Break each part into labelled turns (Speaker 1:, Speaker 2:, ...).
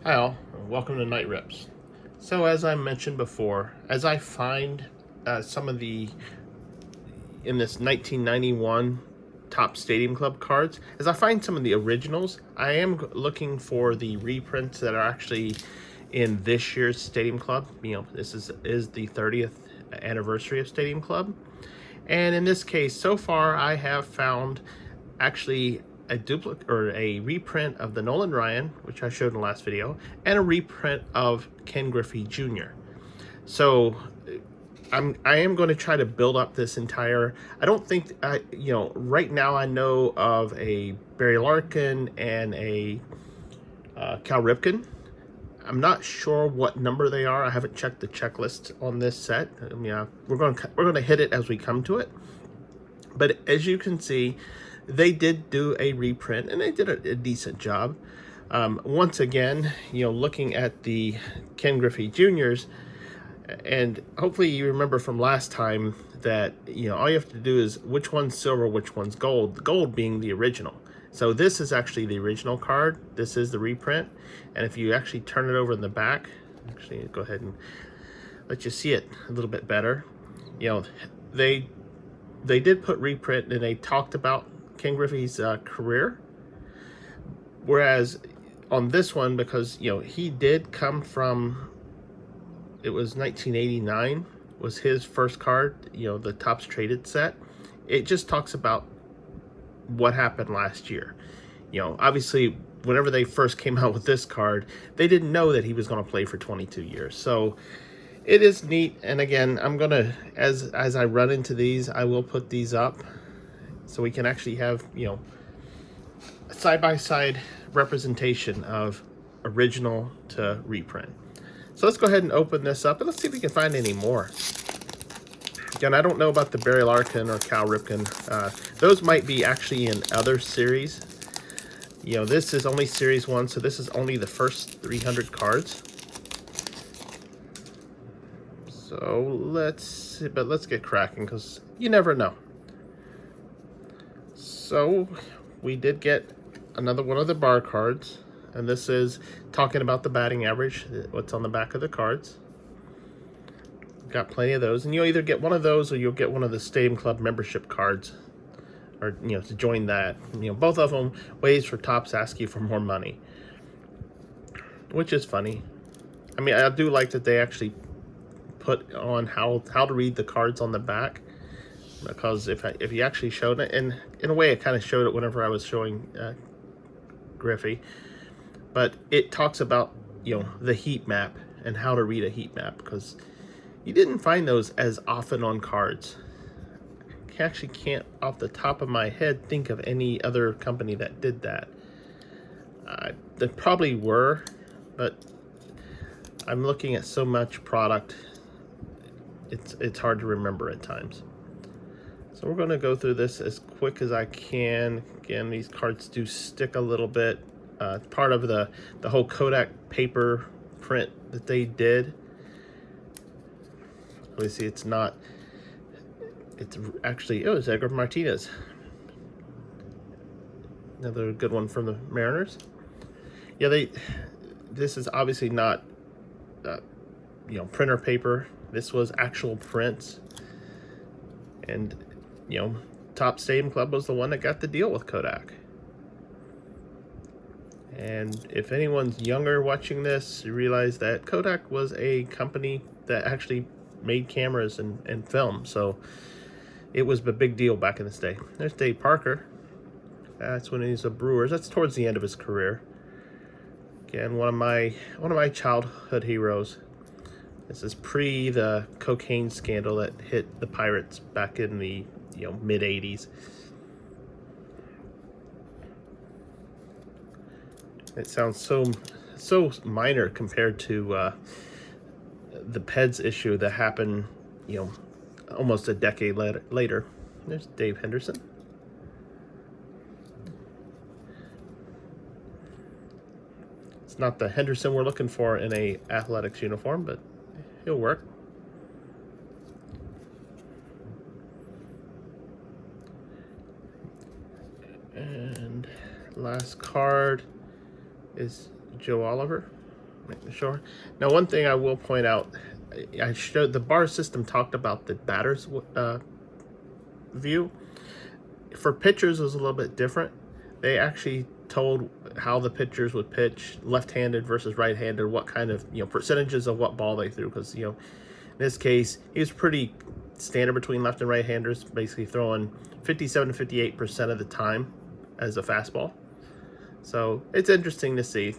Speaker 1: Hi all, welcome to Night Rips. So as I mentioned before, as I find some of the, in this 1991 Top Stadium Club cards, as I find some of the originals, I am looking for the reprints that are actually in this year's Stadium Club. You know, this is the 30th anniversary of Stadium Club. And in this case, so far I have found actually a duplicate or a reprint of the Nolan Ryan, which I showed in the last video, and a reprint of Ken Griffey Jr. So I am going to try to build up this entire. I don't think right now I know of a Barry Larkin and a Cal Ripken. I'm not sure what number they are. I haven't checked the checklist on this set. I mean, we're going to hit it as we come to it. But as you can see, they did do a reprint, and they did a decent job. Once again, looking at the Ken Griffey Juniors, and hopefully you remember from last time that all you have to do is which one's silver, which one's gold. The gold being the original. So this is actually the original card. This is the reprint, and if you actually turn it over in the back, actually go ahead and let you see it a little bit better. They did put reprint, and they talked about Ken Griffey's career, whereas on this one, because he did come from, it was 1989 was his first card, the Topps Traded set. It just talks about what happened last year. Obviously whenever they first came out with this card, they didn't know that he was going to play for 22 years. So it is neat. And again, I'm gonna, as I run into these, I will put these up so we can actually have side-by-side representation of original to reprint. So let's go ahead and open this up, and let's see if we can find any more. Again, I don't know about the Barry Larkin or Cal Ripken. Those might be actually in other series. This is only series 1, so this is only the first 300 cards. So let's get cracking, because you never know. So we did get another one of the bar cards, and this is talking about the batting average, what's on the back of the cards. Got plenty of those, and you'll either get one of those or you'll get one of the Stadium Club membership cards, or to join that. Both of them ways for Topps ask you for more money, which is funny. I mean, I do like that they actually put on how to read the cards on the back, because if you actually showed it, and in a way it kind of showed it whenever I was showing Griffey, but it talks about the heat map and how to read a heat map, because you didn't find those as often on cards. I actually can't off the top of my head think of any other company that did that. There probably were, but I'm looking at so much product, it's hard to remember at times. So we're going to go through this as quick as I can. Again, these cards do stick a little bit. Part of the whole Kodak paper print that they did. Obviously, it's not. It's actually, it was Edgar Martinez. Another good one from the Mariners. Yeah, this is obviously not, printer paper. This was actual prints. And Topps Stadium Club was the one that got the deal with Kodak. And if anyone's younger watching this, you realize that Kodak was a company that actually made cameras and film. So it was a big deal back in this day. There's Dave Parker. That's when he's a Brewers. That's towards the end of his career. Again, one of my childhood heroes. This is pre the cocaine scandal that hit the Pirates back in the mid 80s. It sounds so minor compared to the Peds issue that happened almost a decade later. There's Dave Henderson. It's not the Henderson we're looking for in a athletics uniform, but he'll work. And last card is Joe Oliver. Making sure. Now, one thing I will point out, I showed the bar system talked about the batter's view. For pitchers, it was a little bit different. They actually told how the pitchers would pitch, left-handed versus right-handed, what kind of, percentages of what ball they threw. Because, in this case, he was pretty standard between left and right-handers, basically throwing 57 to 58% of the time as a fastball. So it's interesting to see.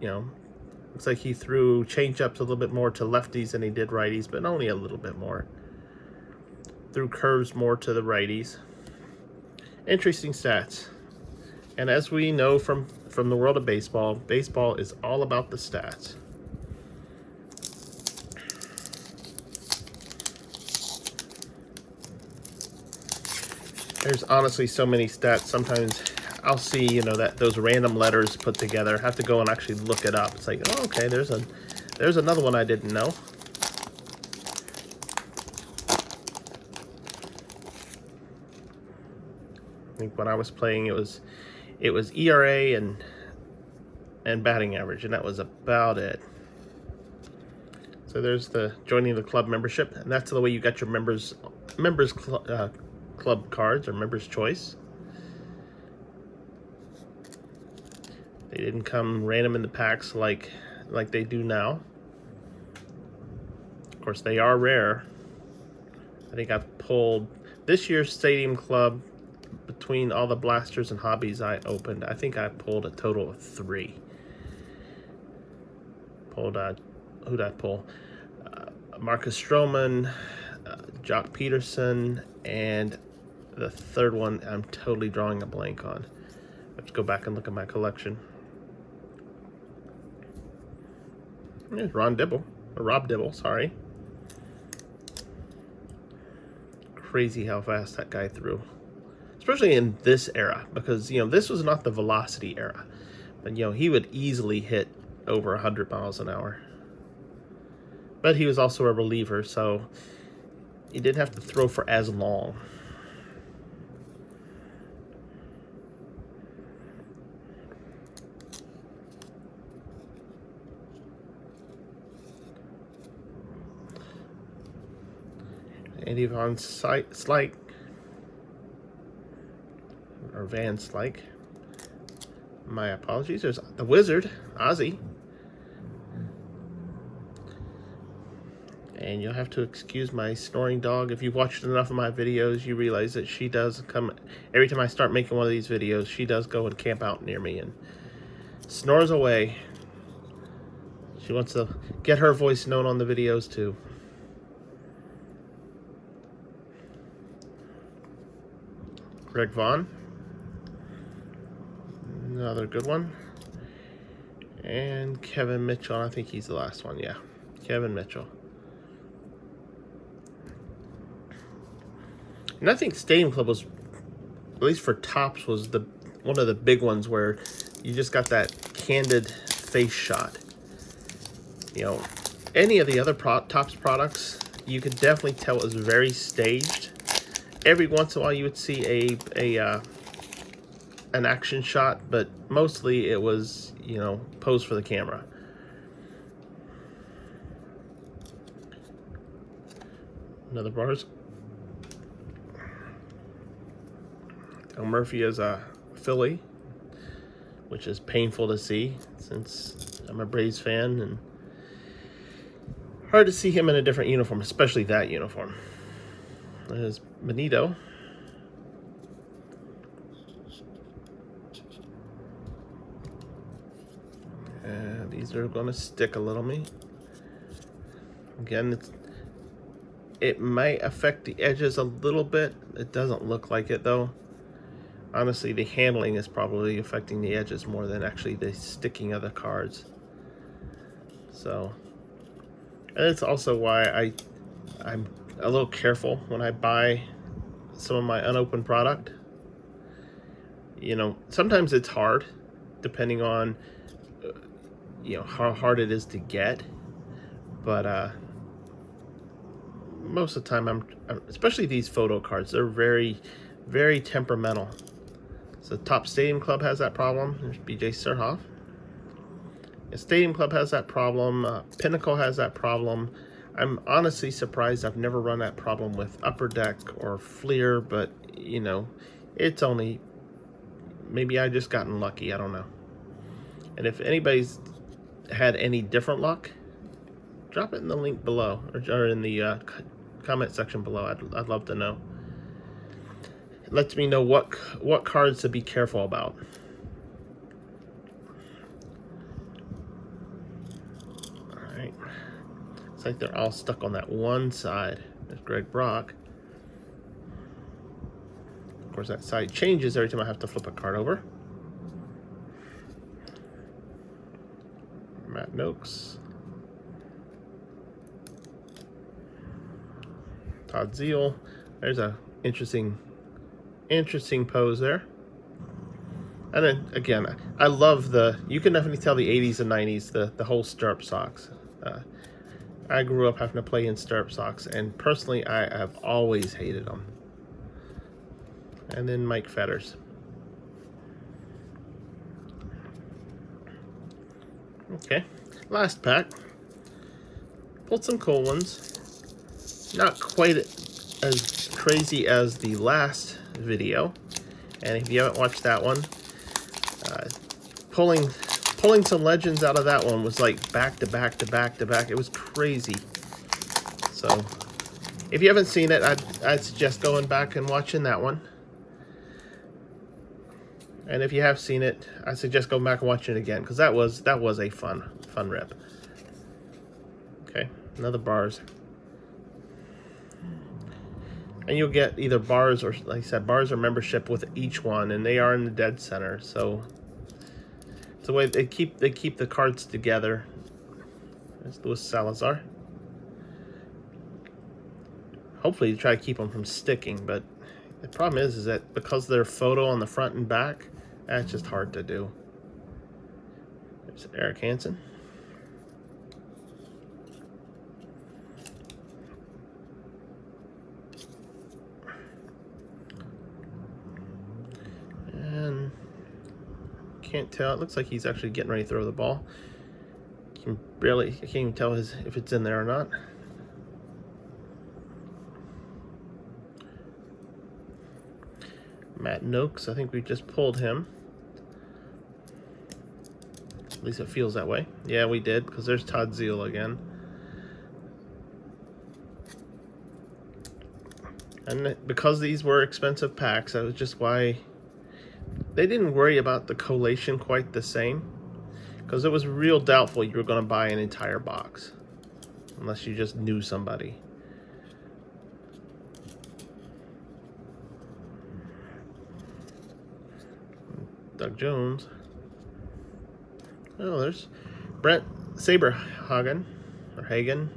Speaker 1: Looks like he threw changeups a little bit more to lefties than he did righties, but only a little bit more. Threw curves more to the righties. Interesting stats. And as we know from the world of baseball, baseball is all about the stats. There's honestly so many stats. Sometimes I'll see, that those random letters put together. I have to go and actually look it up. It's like, oh, okay, there's another one I didn't know. I think when I was playing, it was ERA and batting average, and that was about it. So there's the joining the club membership, and that's the way you got your members club cards or members choice. They didn't come random in the packs like they do now. Of course, they are rare. I think I've pulled this year's Stadium Club between all the blasters and hobbies I opened. I think I pulled a total of 3. Pulled who did I pull? Marcus Stroman, Jock Peterson, and the third one I'm totally drawing a blank on. Let's go back and look at my collection. There's Rob Dibble, sorry. Crazy how fast that guy threw. Especially in this era, because, this was not the velocity era. But, he would easily hit over 100 miles an hour. But he was also a reliever, so he didn't have to throw for as long. Andy Van Slyke, or Van Slyke. My apologies. There's the Wizard, Ozzy. And you'll have to excuse my snoring dog. If you've watched enough of my videos, you realize that she does come, every time I start making one of these videos, she does go and camp out near me and snores away. She wants to get her voice known on the videos too. Greg Vaughn, another good one. And Kevin Mitchell, I think he's the last one, yeah. Kevin Mitchell. And I think Stadium Club was, at least for Topps, was one of the big ones where you just got that candid face shot. Any of the other Topps products, you could definitely tell it was very staged. Every once in a while you would see an action shot, but mostly it was, posed for the camera. Another bars. Dale Murphy is a Philly, which is painful to see since I'm a Braves fan, and hard to see him in a different uniform, especially that uniform. There's Benito. And these are going to stick a little me. Again, it might affect the edges a little bit. It doesn't look like it though. Honestly, the handling is probably affecting the edges more than actually the sticking of the cards. So, and it's also why I'm a little careful when I buy some of my unopened product. Sometimes it's hard, depending on how hard it is to get. But most of the time, especially these photo cards, they're very, very temperamental. So Topps Stadium Club has that problem. There's BJ Surhoff. Stadium Club has that problem. Pinnacle has that problem. I'm honestly surprised I've never run that problem with Upper Deck or Fleer, but you know, it's only, maybe I just gotten lucky, I don't know. And if anybody's had any different luck, drop it in the link below, or in the comment section below. I'd love to know. It lets me know what cards to be careful about. Alright. It's like they're all stuck on that one side. There's Greg Brock. Of course, that side changes every time I have to flip a card over. Matt Noakes. Todd Zeal. There's a interesting pose there. And then again, I love you can definitely tell the 80s and 90s, the whole stirrup socks. I grew up having to play in stirrup socks, and personally I have always hated them. And then Mike Fetters. Okay, last pack. Pulled some cool ones. Not quite as crazy as the last video. And if you haven't watched that one, pulling some legends out of that one was like back to back to back to back. It was crazy. So if you haven't seen it, I'd suggest going back and watching that one. And if you have seen it, I suggest going back and watching it again, because that was a fun rip. Okay, another bars. And you'll get either bars or, like I said, bars or membership with each one, and they are in the dead center. So it's the way they keep the cards together. There's Luis Salazar. Hopefully you try to keep them from sticking, but the problem is that because they're photo on the front and back, that's just hard to do. There's Eric Hansen. And can't tell. It looks like he's actually getting ready to throw the ball. I can't even tell if it's in there or not. Matt Noakes, I think we just pulled him. At least it feels that way. Yeah, we did, because there's Todd Zeal again. And because these were expensive packs, that was just why they didn't worry about the collation quite the same, because it was real doubtful you were going to buy an entire box unless you just knew somebody. Doug Jones. Oh, there's Brent Saberhagen, or Hagen.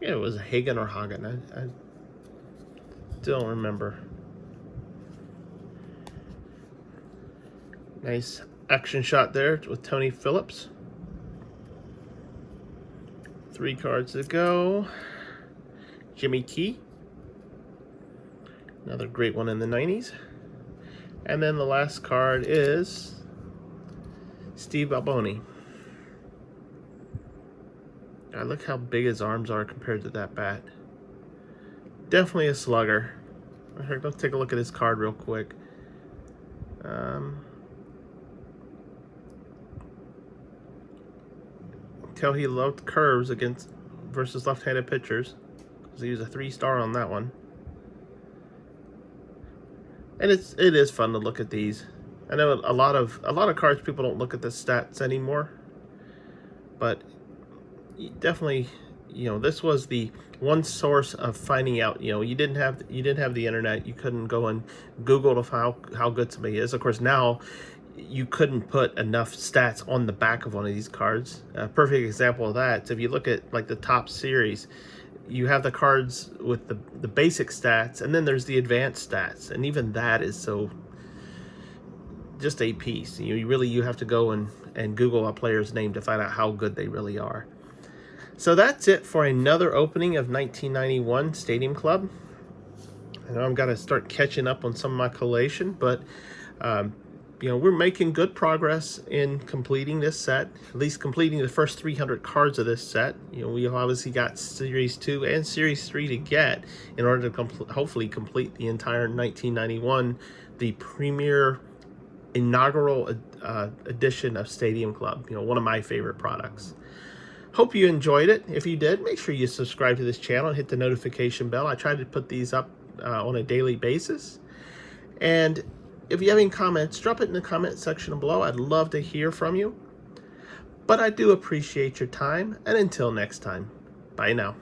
Speaker 1: Yeah, it was Hagen or Hagen. I don't remember. Nice action shot there with Tony Phillips. 3 cards to go. Jimmy Key. Another great one in the 90s. And then the last card is Steve Alboni. God, look how big his arms are compared to that bat. Definitely a slugger. Let's take a look at his card real quick. Tell he loved curves versus left-handed pitchers, because he was a 3-star on that one. And it is fun to look at these. I know a lot of cards people don't look at the stats anymore, but definitely, you know, this was the one source of finding out. You know, you didn't have the internet. You couldn't go and Google to how good somebody is. Of course, now you couldn't put enough stats on the back of one of these cards. A perfect example of that. So if you look at like the top series, you have the cards with the basic stats, and then there's the advanced stats, and even that is so just a piece. You have to go and Google a player's name to find out how good they really are. So that's it for another opening of 1991 Stadium Club. I know I've got to start catching up on some of my collation, but we're making good progress in completing this set, at least completing the first 300 cards of this set. We obviously got Series 2 and Series 3 to get in order to hopefully complete the entire 1991, the premier inaugural edition of Stadium Club, one of my favorite products. Hope you enjoyed it. If you did, make sure you subscribe to this channel and hit the notification bell. I try to put these up on a daily basis. And if you have any comments, drop it in the comment section below. I'd love to hear from you. But I do appreciate your time, and until next time, bye now.